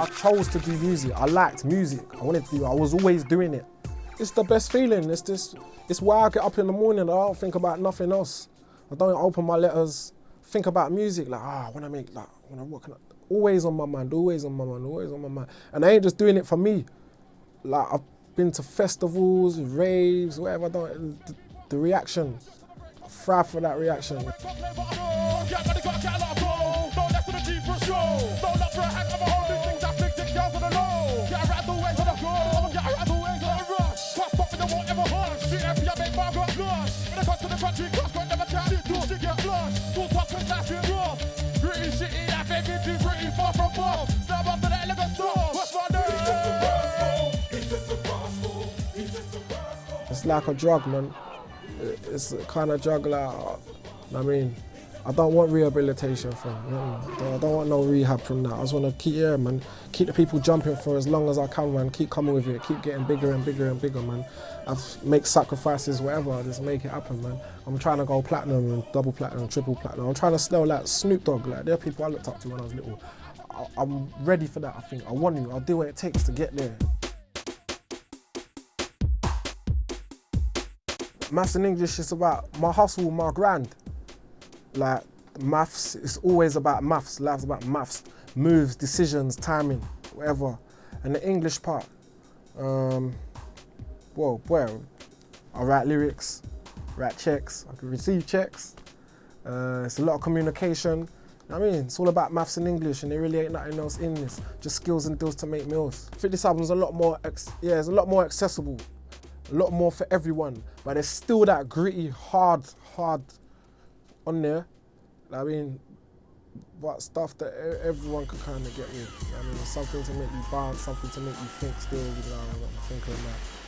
I chose to do music. I liked music. I wanted to do it. I was always doing it. It's the best feeling. It's why I get up in the morning and I don't think about nothing else. I don't open my letters, think about music, like, I wanna make, like, what can I, always on my mind, always on my mind, always on my mind. And I ain't just doing it for me. Like, I've been to festivals, raves, whatever, the reaction, I thrive for that reaction. It's like a drug, man. It's a kind of drug like, I mean, I don't want rehabilitation from it. I don't want no rehab from that. I just want to keep, yeah, man, keep the people jumping for as long as I can, man. Keep coming with it, keep getting bigger and bigger and bigger, man. Make sacrifices, whatever, just make it happen, man. I'm trying to go platinum and double platinum, triple platinum. I'm trying to smell like Snoop Dogg, like they're people I looked up to when I was little. I'm ready for that, I think. I want to, I'll do what it takes to get there. Maths and English is about my hustle, my grind. Like, maths, it's always about maths. Life's about maths. Moves, decisions, timing, whatever. And the English part, well, I write lyrics, write checks, I can receive checks. It's a lot of communication. I mean, it's all about maths and English, and there really ain't nothing else in this. Just skills and deals to make meals. I think this album's a lot more, it's a lot more accessible. A lot more for everyone, but there's still that gritty, hard on there. I mean, but stuff that everyone can kind of get with. I mean, something to make you bounce, something to make you think still,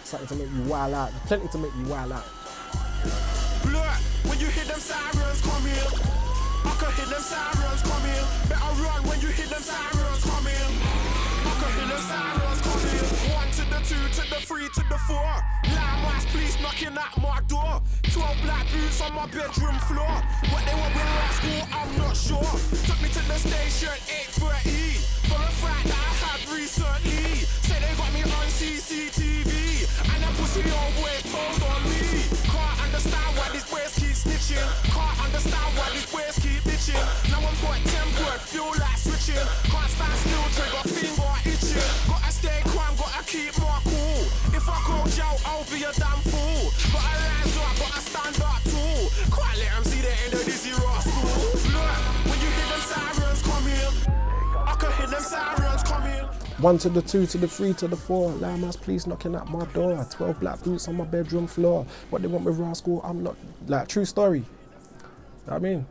something to make you wild out. There's plenty to make you wild out. Look, when you hear them sirens come in, I can hear them sirens come in. Better run when you hear them sirens come in. I can hear them sirens come in. 1 to the 2 to the 3 to the 4. Landmarks, police knocking at my door. 12 black boots on my bedroom floor. What they want with Rascal, I'm not sure. Took me to the station 8:30 for a fight that I had recently. Say they got me on CCTV and that pussy old boy told on me. Can't understand why these boys keep snitching. Can't understand why these boys keep bitching. Now I'm got tempered, feel like switching. Can't stand still, trigger finger itching. Gotta stay calm, gotta keep my cool. If I go jail, I'll be a damn fool. Gotta rise up, gotta stand up too. Can't let them see the end of Dizzee Rascal. Look, when you hear them sirens come in, I can hear them sirens come in. 1 to the 2 to the 3 to the 4. Landmarks, police knocking at my door. 12 black boots on my bedroom floor. What they want with Rascal, I'm not, like, true story. You know what I mean?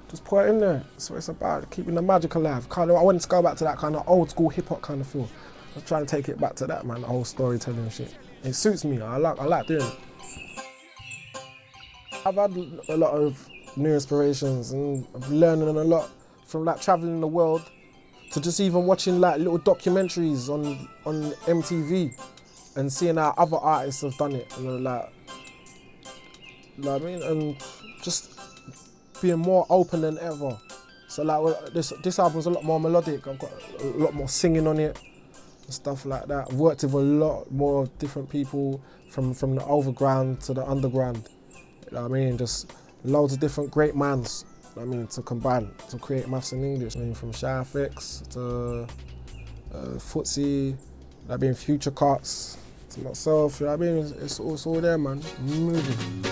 Just put it in there. That's what it's about, keeping the magic alive. I wanted to go back to that kind of old school hip hop kind of feel. I was trying to take it back to that, man, the whole storytelling shit. It suits me, I like doing it. I've had a lot of new inspirations and I'm learning a lot from like traveling the world to just even watching like little documentaries on MTV and seeing how other artists have done it, and like, you know what I mean? And just being more open than ever. So like this album's a lot more melodic. I've got a lot more singing on it and stuff like that. I've worked with a lot more different people from the overground to the underground. You know what I mean? Just loads of different great minds, you know what I mean, to combine to create Maths and English. I mean, from Shy FX to Footsie, that being Future Cuts, to myself, you know what I mean? It's all there, man. Moving.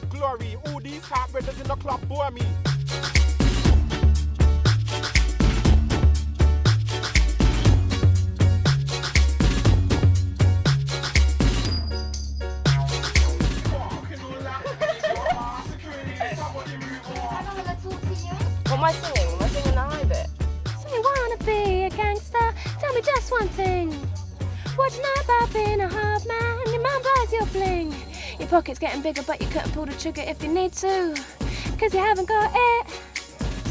Glory, all these hot brothers in the club bore me. What am I singing? Am I singing the high bit? So you wanna be a gangster? Tell me just one thing. What you know about being a hard man? Your mum buys your bling. Your pocket's getting bigger, but you couldn't pull the trigger if you need to. Cause you haven't got it,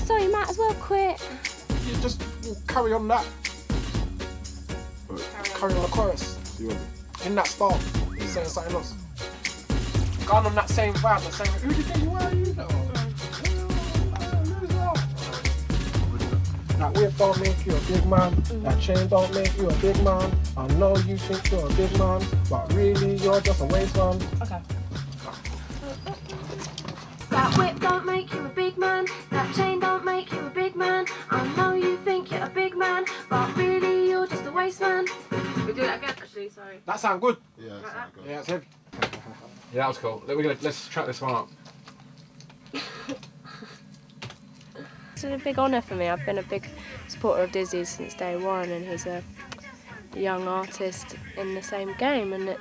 so you might as well quit. just carry on that. Carry on the chorus. In that style. Saying something else. Gone on that same vibe, the same. Who do you think you are? You know? That whip don't make you a big man. That chain don't make you a big man. I know you think you're a big man, but really you're just a waste man. Okay. That whip don't make you a big man. That chain don't make you a big man. I know you think you're a big man, but really you're just a waste man. We do that again, actually. Sorry. That sound good. Yeah, that sound good. Yeah, it's heavy. Yeah, that was cool. Let's track this one up. It's a big honour for me. I've been a big supporter of Dizzee since day one, and he's a young artist in the same game, and I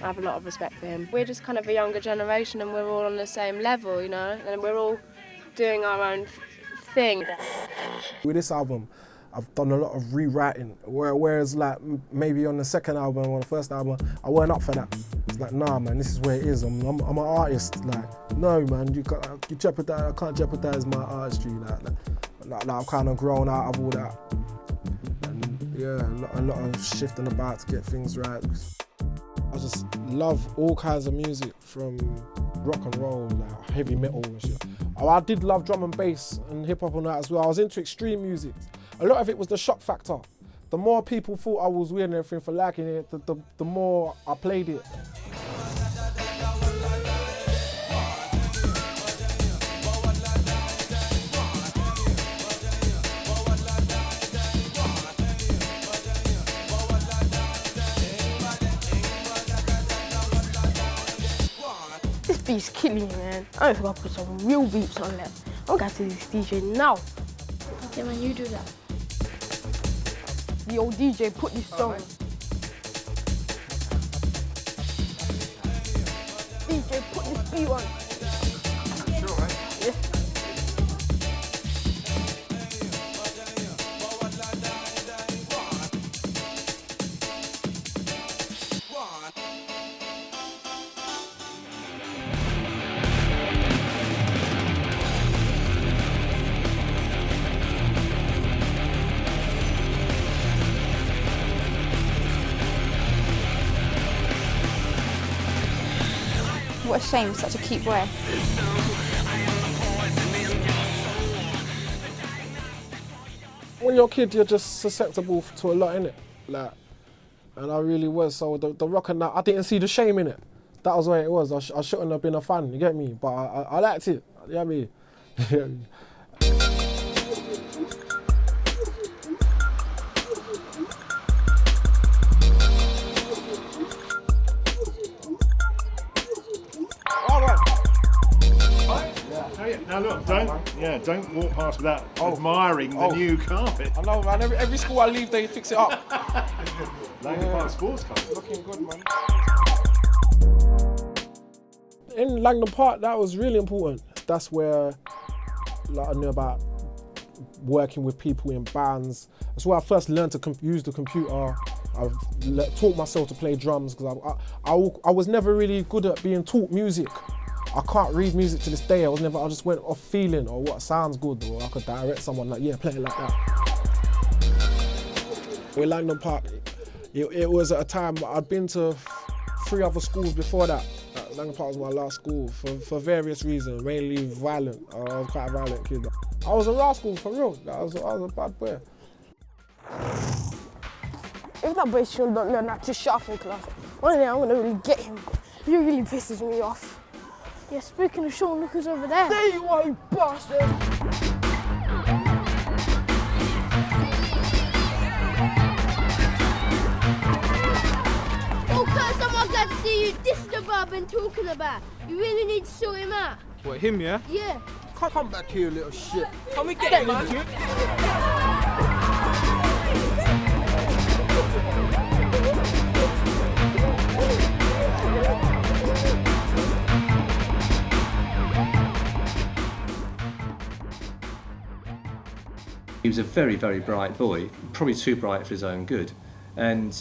have a lot of respect for him. We're just kind of a younger generation, and we're all on the same level, you know, and we're all doing our own thing. With this album, I've done a lot of rewriting, whereas like maybe on the second album or the first album, I weren't up for that. It's like, nah, man, this is where it is. I'm an artist. Like, no, man, you jeopardize. I can't jeopardize my artistry. Like I've kind of grown out of all that. And yeah, a lot of shifting about to get things right. I just love all kinds of music, from rock and roll, like heavy metal and shit. Oh, I did love drum and bass and hip hop and that as well. I was into extreme music. A lot of it was the shock factor. The more people thought I was weird and everything for liking it, the more I played it. This beat's killing me, man. I don't think I'll put some real beats on that. I'm going to this DJ now. Yeah, man, you do that. The old DJ put this song. DJ, put this beat on. Sure, mate. Yeah. What a shame, such a cute boy. When you're a kid, you're just susceptible to a lot, innit? Like, and I really was. So the rock and that, I didn't see the shame in it. That was where it was. I shouldn't have been a fan, you get me? But I liked it, you get me? Now look, don't walk past without admiring the new carpet. I know, man. Every school I leave, they fix it up. Langdon Park Sports Club. Looking good, man. In Langdon Park, that was really important. That's where I knew about working with people in bands. That's where I first learned to use the computer. I've taught myself to play drums because I was never really good at being taught music. I can't read music to this day. I just went off feeling or what sounds good, or I could direct someone like, yeah, play it like that. With Langdon Park, it was at a time I'd been to 3 other schools before that. Langdon Park was my last school for various reasons, mainly violent. I was quite a violent kid. I was a rascal for real. I was a bad boy. If that boy still don't learn that to shuffle in class, one day I'm gonna really get him. He really pisses me off. Yeah, speaking of Sean, look who's over there. There you are, you bastard! Oh, I'm glad to see you. This is the bar I've been talking about. You really need to sort him out. What, him, yeah? Yeah. Come back here, little shit. Can we get him, man? He was a very, very bright boy, probably too bright for his own good. And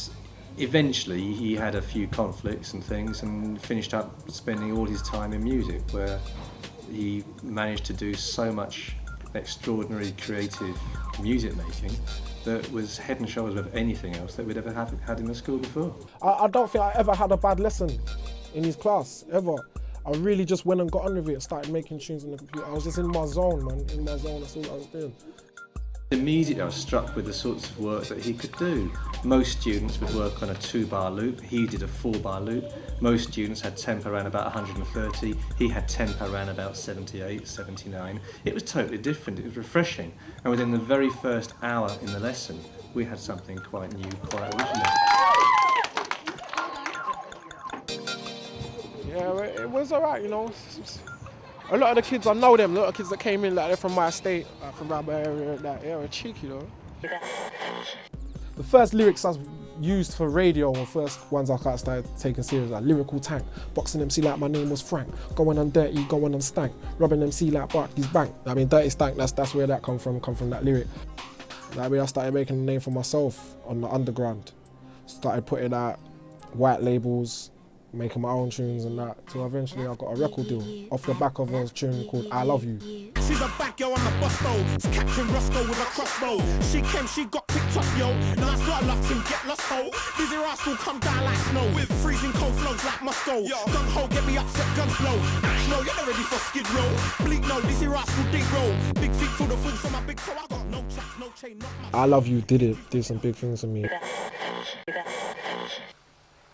eventually he had a few conflicts and things and finished up spending all his time in music, where he managed to do so much extraordinary creative music making that was head and shoulders above anything else that we'd ever had in the school before. I don't think I ever had a bad lesson in his class, ever. I really just went and got on with it, started making tunes on the computer. I was just in my zone, man, in my zone, that's all I was doing. Immediately I was struck with the sorts of work that he could do. Most students would work on a 2-bar loop, he did a 4-bar loop. Most students had tempo around about 130, he had tempo around about 78, 79. It was totally different, it was refreshing. And within the very first hour in the lesson, we had something quite new, quite original. Yeah, it was alright, you know. A lot of the kids, I know them, a lot of kids that came in, like, they're from my estate, like, from around my area, like, they were cheeky, though. The first lyrics I was used for radio were first ones I started taking serious, like lyrical tank, boxing MC like my name was Frank, going on dirty, going on stank, robbing MC like Barclays Bank. I mean, dirty stank, that's where that come from that lyric. Like, I started making a name for myself on the underground. Started putting out white labels, making my own tunes and that, till eventually I got a record deal off the back of a tune called I Love You. She's a bad girl on the bus though. It's Captain Roscoe with a crossbow. She came, she got picked up, yo. Now I start lost and get lost, ho. Dizzee Rascal come down like snow with freezing cold flows like Moscow. Gung ho, get me upset, guns blow. No, you're not ready for skid row. Bleak no, Dizzee Rascal deep roll. Big feet full of fools on my big toe. I got no chaps, no chain, not my. I Love You did some big things for me.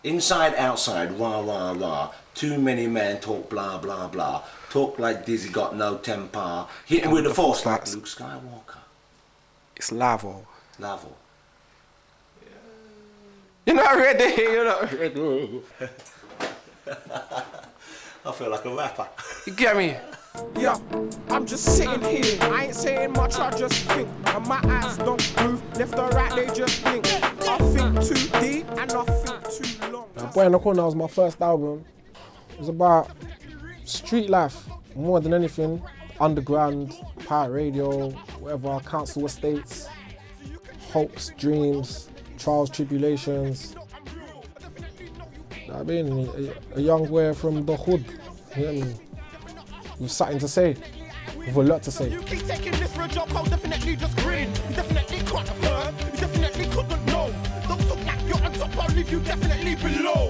Inside, outside, rah, rah, rah. Too many men talk blah, blah, blah. Talk like Dizzee got no temper. Hit him with the force like Luke Skywalker. It's Lavo. Lavo. You're not ready, you're not ready. I feel like a rapper. You get me? Yeah, I'm just sitting here. I ain't saying much, I just think. And my eyes don't move, left or right, they just blink. I think too deep and I think too long. Boy in the Corner was my first album. It was about street life, more than anything. Underground, pirate radio, whatever, council estates, hopes, dreams, trials, tribulations. I mean, a young boy from the hood, you know what I mean? With something to say, with a lot to say. You keep taking this for a joke, I'll definitely just grin. You definitely can't have heard, you definitely couldn't know. Don't talk like you're on top, I'll leave you definitely below.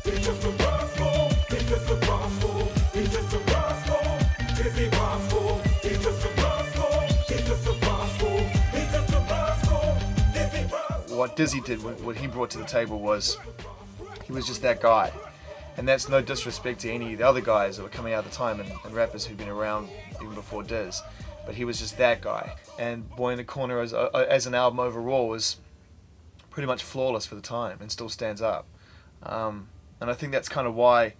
He's just a rascal, he's just a rascal, he's just a rascal, Dizzee Rascal, he's just a rascal, he's just a rascal, he's just a rascal, Dizzee Rascal. What Dizzee did, what he brought to the table was, he was just that guy. And that's no disrespect to any of the other guys that were coming out at the time and rappers who'd been around even before Diz. But he was just that guy. And Boy in the Corner as an album overall was pretty much flawless for the time and still stands up. And I think that's kind of why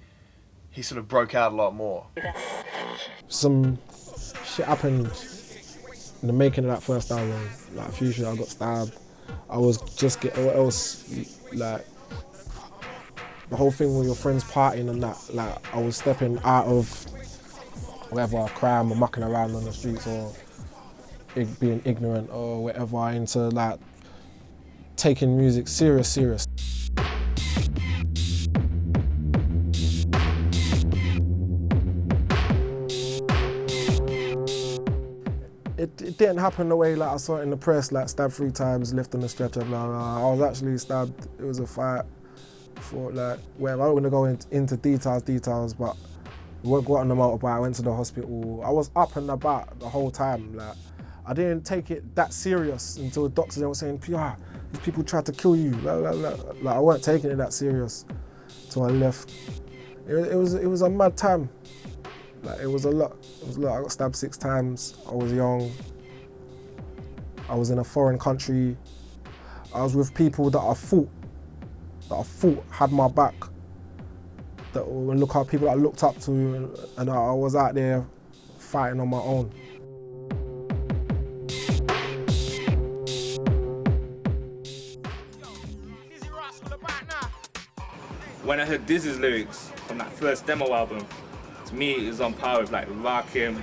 he sort of broke out a lot more. Some shit happened in the making of that first album. Like a few shit, I got stabbed. I was just getting, what else, like, the whole thing with your friends partying and that, like, I was stepping out of whatever crime or mucking around on the streets or being ignorant or whatever into like taking music serious. It didn't happen the way like I saw it in the press, like stabbed 3 times, left on the stretcher, blah, blah. I was actually stabbed, it was a fight. For like, well, I don't want to go into details, but we got on the motorbike, I went to the hospital. I was up and about the whole time. Like, I didn't take it that serious until the doctors were saying, "PR, these people tried to kill you." Blah, blah, blah. Like, I weren't taking it that serious till I left. It was a mad time. Like, it was a lot. I got stabbed 6 times. I was young. I was in a foreign country. I was with people that I thought had my back, that people that I looked up to, and I was out there fighting on my own. When I heard Dizzee's lyrics from that first demo album, to me it was on par with like Rakim,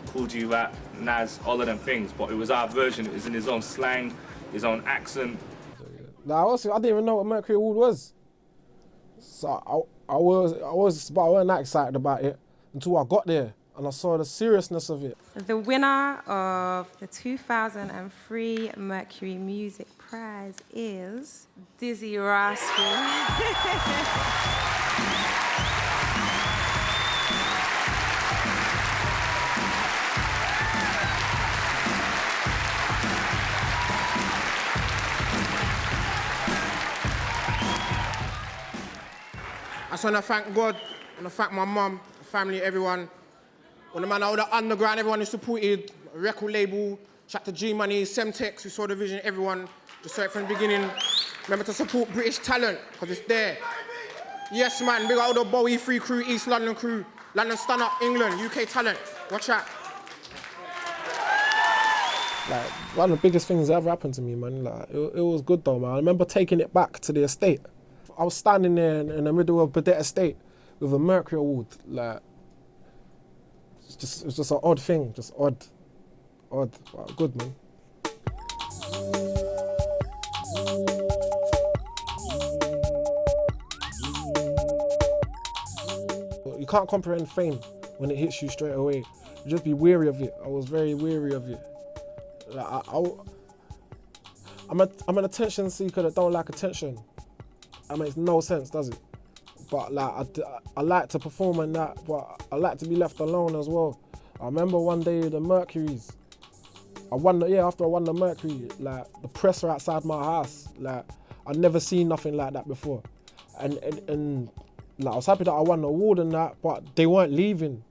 Cool G Rap, Nas, all of them things, but it was our version, it was in his own slang, his own accent. Nah, I didn't even know what Mercury Prize was. So I wasn't that excited about it until I got there. and I saw the seriousness of it. The winner of the 2003 Mercury Music Prize is Dizzee Rascal. I just want to thank God, I want to thank my mum, family, everyone. All the man out the underground, everyone who supported, record label, shout to G Money, Semtex, who saw the vision, everyone who saw it from the beginning. Remember to support British talent, because it's there. Yes, man, big out the Bowie Free crew, East London crew, London Stand Up, England, UK talent. Watch out. Like, one of the biggest things that ever happened to me, man. Like, it was good though, man. I remember taking it back to the estate. I was standing there in the middle of Burdett Estate with a Mercury Award. Like, it was just an odd thing, just odd, but good, man. You can't comprehend fame when it hits you straight away. You just be weary of it. I was very weary of it. Like, I'm an attention seeker that don't like attention. That makes no sense, does it? But like, I like to perform and that, but I like to be left alone as well. I remember one day the Mercuries. After I won the Mercury, like the press were outside my house. Like, I'd never seen nothing like that before, and like, I was happy that I won the award and that, but they weren't leaving.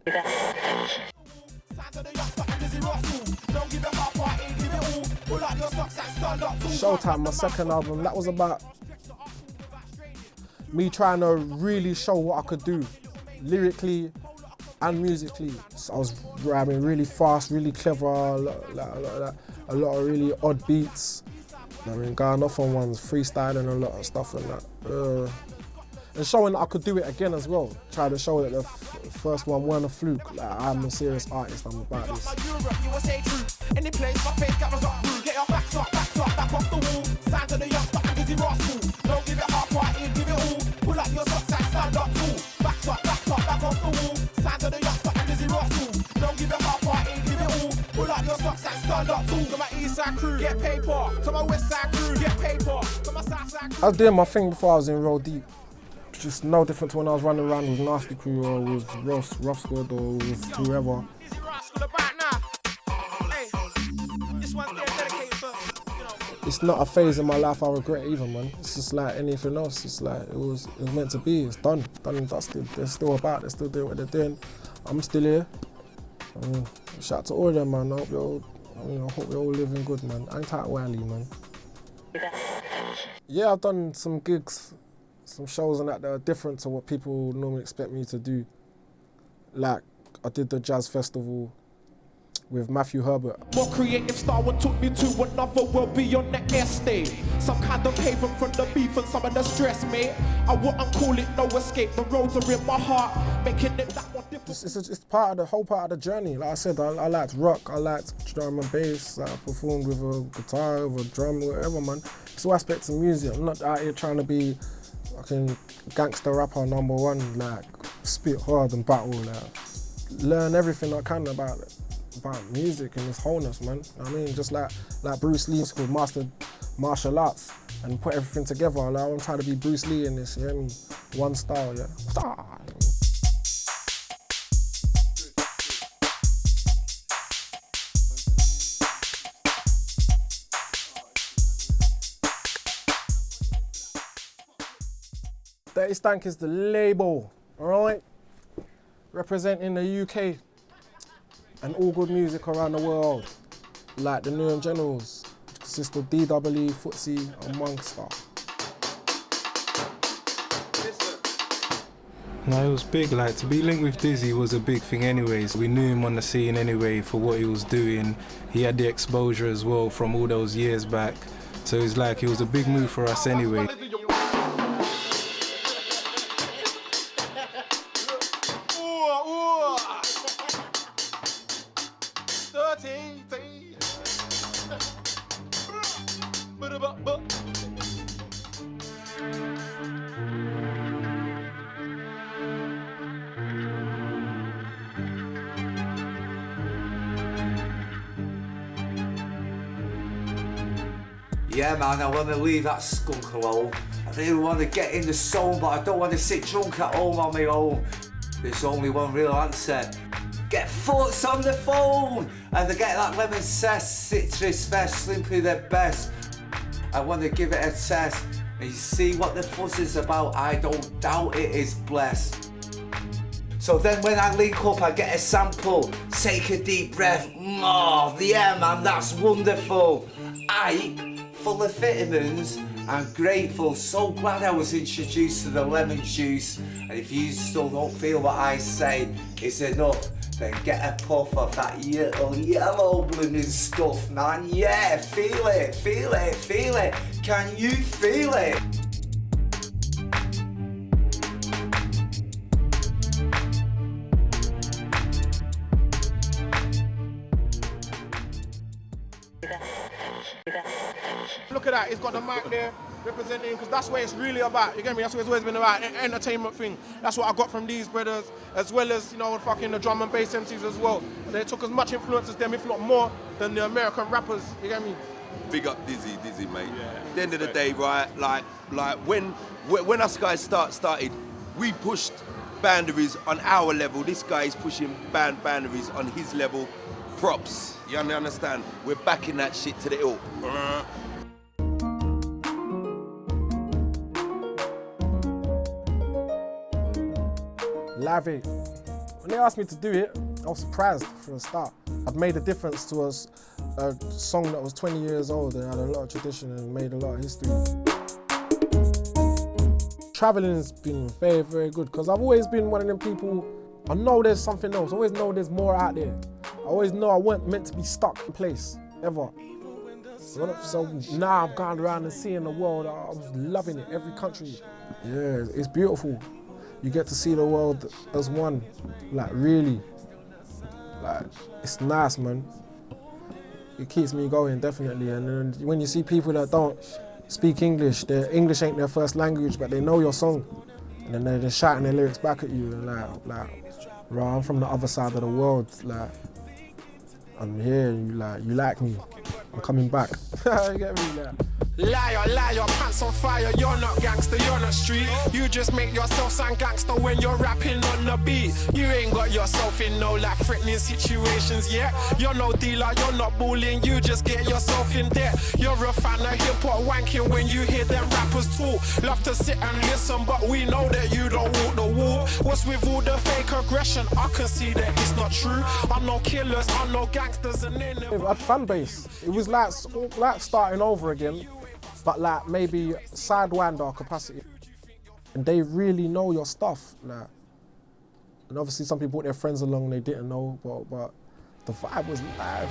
Showtime, my second album, that was about me trying to really show what I could do, lyrically and musically. So I was rapping really fast, really clever, a lot of really odd beats. I mean, going off on ones, freestyling a lot of stuff and that. And showing that I could do it again as well. Trying to show that the first one weren't a fluke. Like, I'm a serious artist, I'm about this. Any place, my face cameras up, get your back off the wall. Sign to the youngster and Dizzee Rascal. Don't give it half-hearted, give it all. Pull up your socks and stand up tall. Back off the wall. Sign to the youngster and Dizzee Rascal. Don't give it half-hearted, give it all. Pull up your socks and stand up tall. To my east side crew, get paper. To my west side crew, get paper. To my south side crew. I was doing my thing before I was in Roll Deep. Just no different to when I was running around with Nasty Crew or with Rough Squad or with whoever. It's not a phase in my life I regret either, man. It's just like anything else. It's like it was meant to be. It's done and dusted. They're still about. They're still doing what they're doing. I'm still here. Shout out to all of them, man. I hope you're all living good, man. Hang tight, Wiley, man. Yeah, I've done some gigs, some shows and that are different to what people normally expect me to do. Like, I did the Jazz Festival with Matthew Herbert. More creative style what took me to another world beyond the estate. Some kind of haven from the beef and some of the stress, mate. I wouldn't call it no escape. The roads are in my heart, making it that one different. It's the whole part of the journey. Like I said, I liked rock, I liked drum and bass. I performed with a guitar, with a drum, whatever, man. It's all aspects of music. I'm not out here trying to be fucking gangster rapper #1, like spit hard and battle. Like, learn everything I can about music and its wholeness, man. I mean, just like Bruce Lee called mastered martial arts and put everything together. Like, I'm trying to be Bruce Lee in this, you hear me? One style, yeah. Dirty Stank is the label, all right? Representing the UK and all good music around the world, like the Newham Generals, consist of DWE, Footsie, amongst stuff. No, it was big. Like, to be linked with Dizzee was a big thing anyways. We knew him on the scene anyway for what he was doing. He had the exposure as well from all those years back. So it was like, it was a big move for us anyway. Yeah, man, I want to leave that skunk alone. I really want to get in the zone, but I don't want to sit drunk at home on my own. There's only one real answer. Get Foots on the phone! And they get that lemon zest, citrus fest, simply the best. I want to give it a test. And you see what the fuss is about, I don't doubt it is blessed. So then when I link up, I get a sample, take a deep breath. Oh, yeah, man, that's wonderful. Full of vitamins. I'm grateful, so glad I was introduced to the lemon juice. And if you still don't feel what I say is enough, then get a puff of that little yellow blooming stuff, man. Yeah, feel it, feel it, feel it. Can you feel it? Look at that, he's got the mic there representing, because that's what it's really about. You get me? That's what it's always been about, entertainment thing. That's what I got from these brothers, as well as, you know, fucking the drum and bass MCs as well. And they took as much influence as them, if not more, than the American rappers. You get me? Big up Dizzee, mate. Yeah, at the end of the day, right, like when us guys started, we pushed boundaries on our level. This guy is pushing boundaries on his level. Props. You understand? We're backing that shit to the hilt. Live Aid. When they asked me to do it, I was surprised for a start. I'd made a difference to a song that was 20 years old and had a lot of tradition and made a lot of history. Traveling has been very, very good because I've always been one of them people, I know there's something else, I always know there's more out there. I always know I wasn't meant to be stuck in place, ever. So now I'm going around and seeing the world, I'm loving it, every country. Yeah, it's beautiful. You get to see the world as one, like really. Like, it's nice, man. It keeps me going, definitely. And then when you see people that don't speak English, their English ain't their first language, but they know your song. And then they're just shouting their lyrics back at you, and right, I'm from the other side of the world, like, I'm here, you like me, I'm coming back. You get me, like. Liar, pants on fire, you're not gangster, you're not street. You just make yourself sound gangster when you're rapping on the beat. You ain't got yourself in no like threatening situations yet. You're no dealer, you're not bullying, you just get yourself in debt. You're a fan of hip-hop wanking when you hear them rappers talk. Love to sit and listen, but we know that you don't walk the walk. What's with all the fake aggression? I can see that it's not true. I'm no killers, I'm no gangsters, and they never... At fan base, it was like starting over again, but like maybe sidewinder capacity. And they really know your stuff. Like. And obviously some people brought their friends along, they didn't know, but the vibe was live.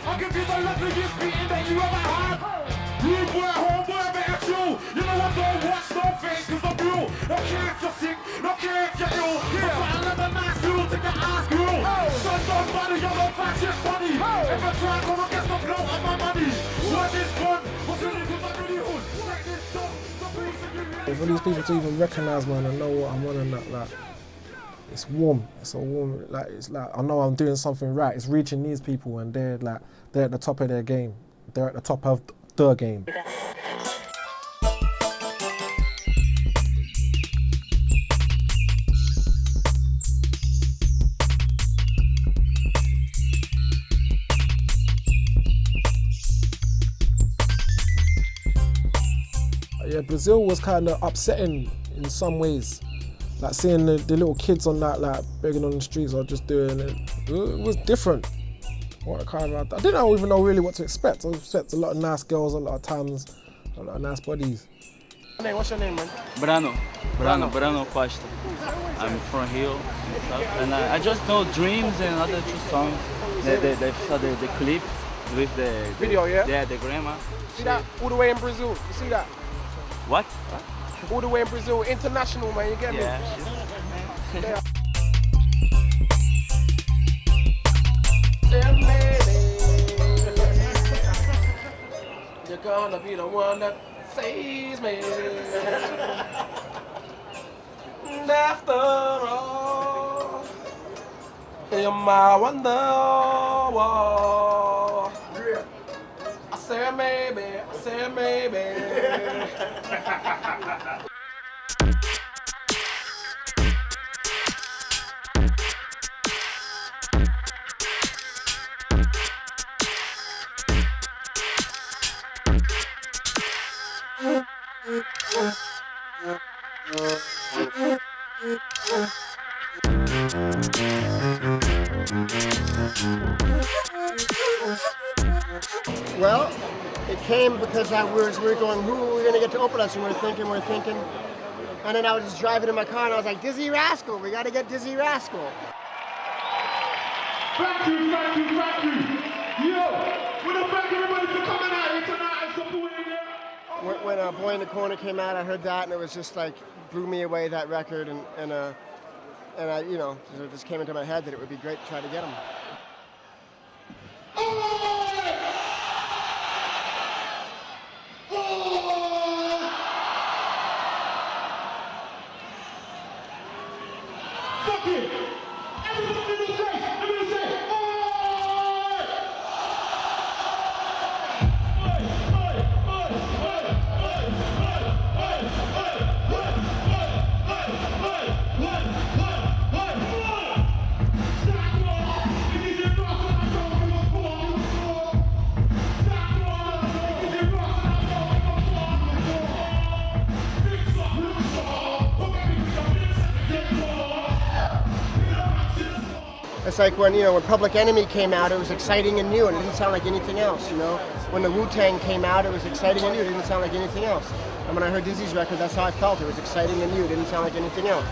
I'll give you the loveliest beating that you ever had. Rude boy, homeboy, better true. You know I don't watch no face, cause I'm real. Don't care if you're sick, don't care if you're ill. Yeah. But I love a nice fuel to get ass grew. Son don't bother, you're not fat, shit funny. If I try, come against the flow of my money. What is fun? What's really good, my really hood? Take this stuff, the police and you. For these people to even recognise, man, and know what I'm on and that, like, it's warm. It's so warm. Like, it's like I know I'm doing something right. It's reaching these people, and they're at the top of their game. They're at the top of the game. Yeah, Brazil was kind of upsetting in some ways. Like seeing the little kids on that, like begging on the streets or just doing it. It was different. I didn't even know really what to expect. I expect a lot of nice girls, a lot of tans, a lot of nice bodies. What's your name, man? Brano Costa. I'm from Rio, and I just know Dreams and other two songs. The clip with the video, yeah? Yeah, the grandma. See that? All the way in Brazil. You see that? What? All the way in Brazil, international, man, you get me? Yeah. gonna be the one that saves me. And after all, you're my wonderwall. I said maybe, I said maybe. Well, it came because we were going, who are we going to get to open us? And we're thinking. And then I was just driving in my car and I was like, Dizzee Rascal, we got to get Dizzee Rascal. Thank you. Yo, we don't thank everybody for coming out here tonight and supporting it. When Boy in the Corner came out, I heard that and it was just like, blew me away, that record. And I, you know, it just came into my head that it would be great to try to get him. Fuck it! Everybody do say, everybody say, It's like when Public Enemy came out, it was exciting and new, and it didn't sound like anything else, you know? When the Wu-Tang came out, it was exciting and new, it didn't sound like anything else. And when I heard Dizzee's record, that's how I felt. It was exciting and new, it didn't sound like anything else.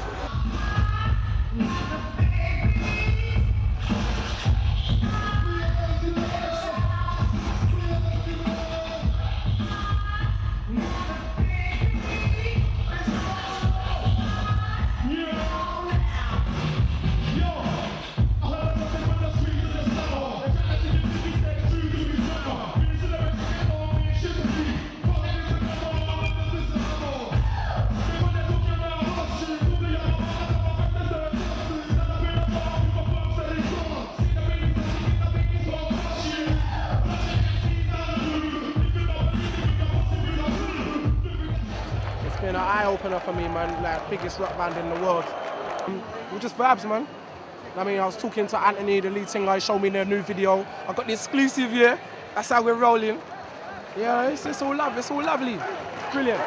Been an eye-opener for me, man, like biggest rock band in the world. We're just vibes, man. I mean, I was talking to Anthony, the lead singer, he showed me their new video. I got the exclusive here. That's how we're rolling. Yeah, it's all love, it's all lovely. Brilliant.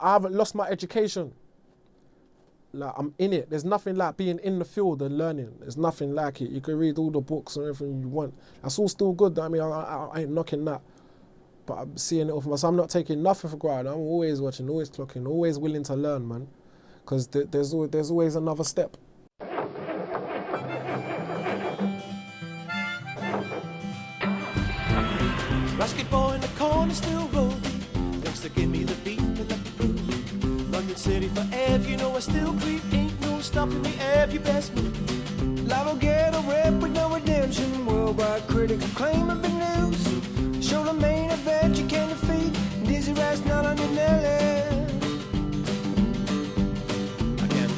I haven't lost my education. Like, I'm in it. There's nothing like being in the field and learning. There's nothing like it. You can read all the books and everything you want. That's all still good. I mean, I ain't knocking that. But I'm seeing it all for myself. I'm not taking nothing for granted. I'm always watching, always clocking, always willing to learn, man. Because there's always another step. Basketball in the corner still rolling. Thanks to give me the beat and let me prove. London City forever, you know I still creep. Ain't no stopping me, every best move. Live will get a rep with no redemption. Worldwide critic acclaim of the news. Show the main event you can't defeat. Dizzee Rascal not on your Nelly. I can't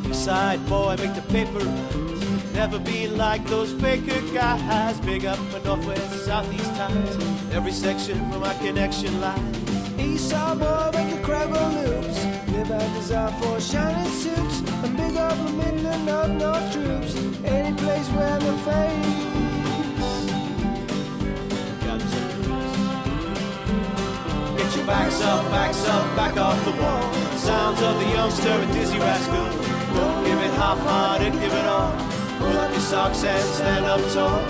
lose. Side boy, make the paper rise. Never be like those faker guys. Big up my northwest, southeast ties. Every section where my connection lies. East side boy, make the crowd go loose. Live out desire for shining suits. And big up my Midland up north troops. Any place where I'm a face. Got to lose. Get your backs up, back off the wall. Sounds of the youngster and Dizzee Rascal. Don't give it half-hearted, give it all. Pull up your socks and stand up tall.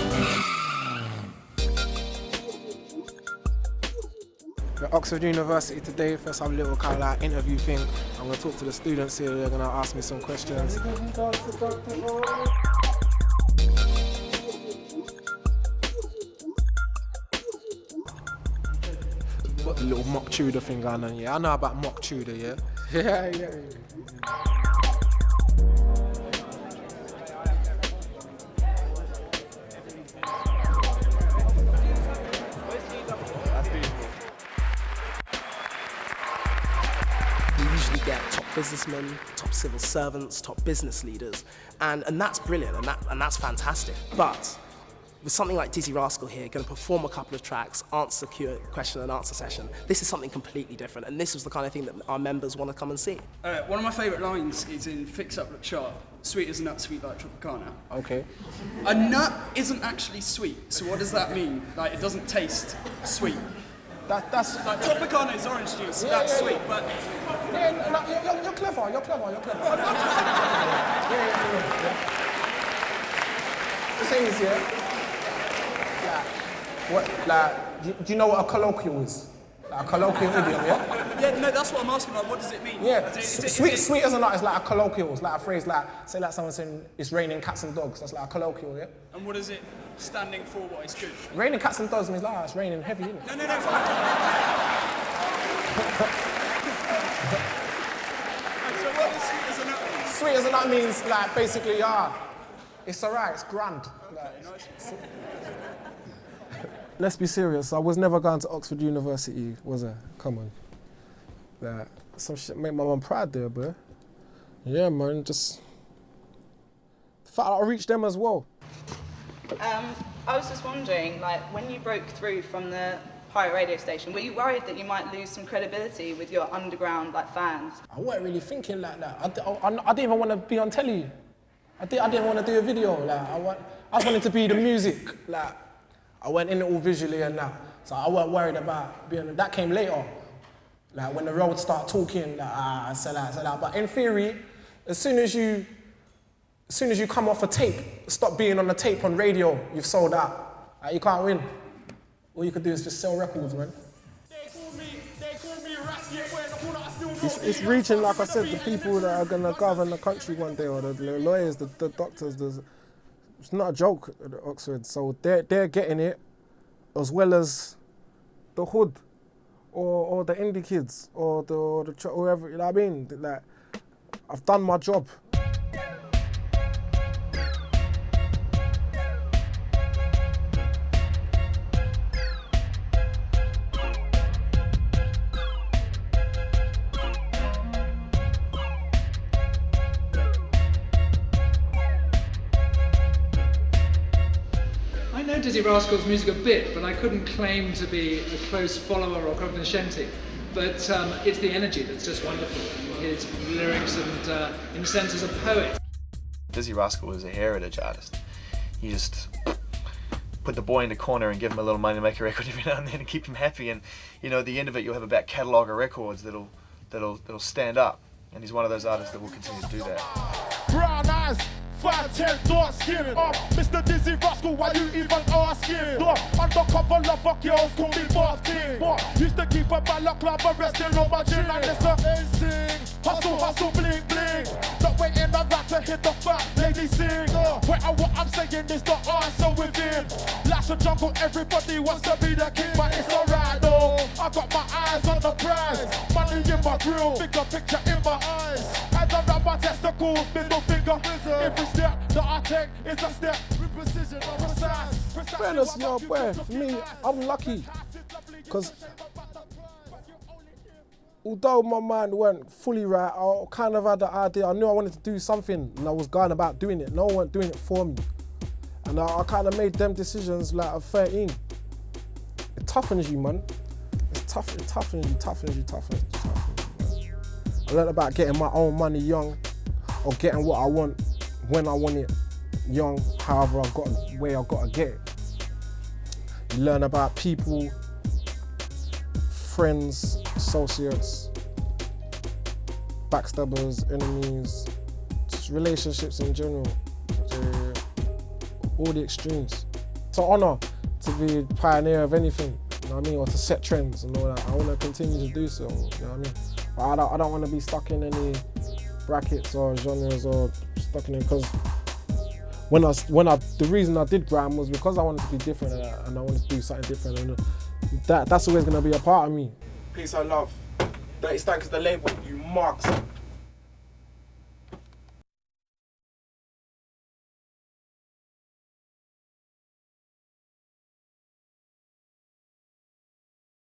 At Oxford University today, first have a little kind of like interview thing. I'm going to talk to the students here, they're going to ask me some questions. little mock Tudor thing going on, yeah. I know about mock Tudor, yeah. Yeah. You usually get top businessmen, top civil servants, top business leaders, and that's brilliant, and that's fantastic. But with something like Dizzee Rascal here, going to perform a couple of tracks, answer question and answer session, this is something completely different, and this is the kind of thing that our members want to come and see. One of my favourite lines is in Fix Up Look Sharp. Sweet as a nut, sweet like Tropicana. Okay. A nut isn't actually sweet, so what does that mean? Like, it doesn't taste sweet. That's like Tropicana is orange juice, so that's sweet, but... Yeah, you're clever. The thing is, do you know what a colloquial is? Like a colloquial idiom, yeah? Yeah, no, that's what I'm asking, like, what does it mean? Yeah, Is sweet as a nut is like a colloquial, it's like a phrase like, say like someone saying it's raining cats and dogs, that's like a colloquial, yeah? And what is it standing for, what is good? Raining cats and dogs means like, it's raining heavy, isn't it? No. So what does sweet as a nut mean? Sweet as a nut means like basically, it's alright, it's grand. Let's be serious, I was never going to Oxford University, was I? Come on. Like, some shit make my mum proud there, bro. Yeah, man, just... The fact that I reached them as well. I was just wondering, like, when you broke through from the pirate radio station, were you worried that you might lose some credibility with your underground, like, fans? I wasn't really thinking like that. I didn't even want to be on telly. I didn't want to do a video. Like, I just wanted to be the music. Like, I went in it all visually and that. So I wasn't worried about being... That came later. Like, when the road start talking, like, sell out. But in theory, as soon as you come off a tape, stop being on the tape on radio, you've sold out. Like, you can't win. All you could do is just sell records, man. It's reaching, like I said, the people that are going to govern the country one day, or the lawyers, the doctors. It's not a joke at Oxford. So they're getting it, as well as the hood, or the indie kids, or whoever. You know what I mean? Like, I've done my job. I know Dizzee Rascal's music a bit, but I couldn't claim to be a close follower or cognoscente. But it's the energy that's just wonderful. His lyrics and, in a sense, as a poet. Dizzee Rascal was a heritage artist. You just put the boy in the corner and give him a little money to make a record every now and then and keep him happy. And you know, at the end of it, you'll have a back catalogue of records that'll stand up. And he's one of those artists that will continue to do that. Brown eyes, 5'10", dark skin. Mr. Dizzee Rascal, why you even asking? Undercover lover girls call me boss king. Used to keep a balaclava resting on my chin and it's amazing. Hustle, bling, bling. Not waiting around to hit the fat lady sing. What I'm saying is the answer within. Lash of jungle, everybody wants to be the king, but it's alright though. I got my eyes on the prize. Money in my grill, bigger picture in my eyes. Hands around my testicles, middle finger. Every step that I take is a step with precision or precise. Fairness, yo, boy, for me, I'm lucky. Because although my mind weren't fully right, I kind of had the idea. I knew I wanted to do something and I was going about doing it. No one wasn't doing it for me. And I kind of made them decisions like at 13. It toughens you, man. It toughens you. I learned about getting my own money young, or getting what I want when I want it young, however way I've got to get it. You learn about people, friends, associates, backstabbers, enemies, just relationships in general. All the extremes. It's an honour to be a pioneer of anything, you know what I mean, or to set trends and all that. I want to continue to do so, you know what I mean? But I don't want to be stuck in any brackets or genres or stuck in it, because the reason I did grime was because I wanted to be different and I wanted to do something different, and that's always going to be a part of me. Peace and love. Dirty Stankers the label, you mugs.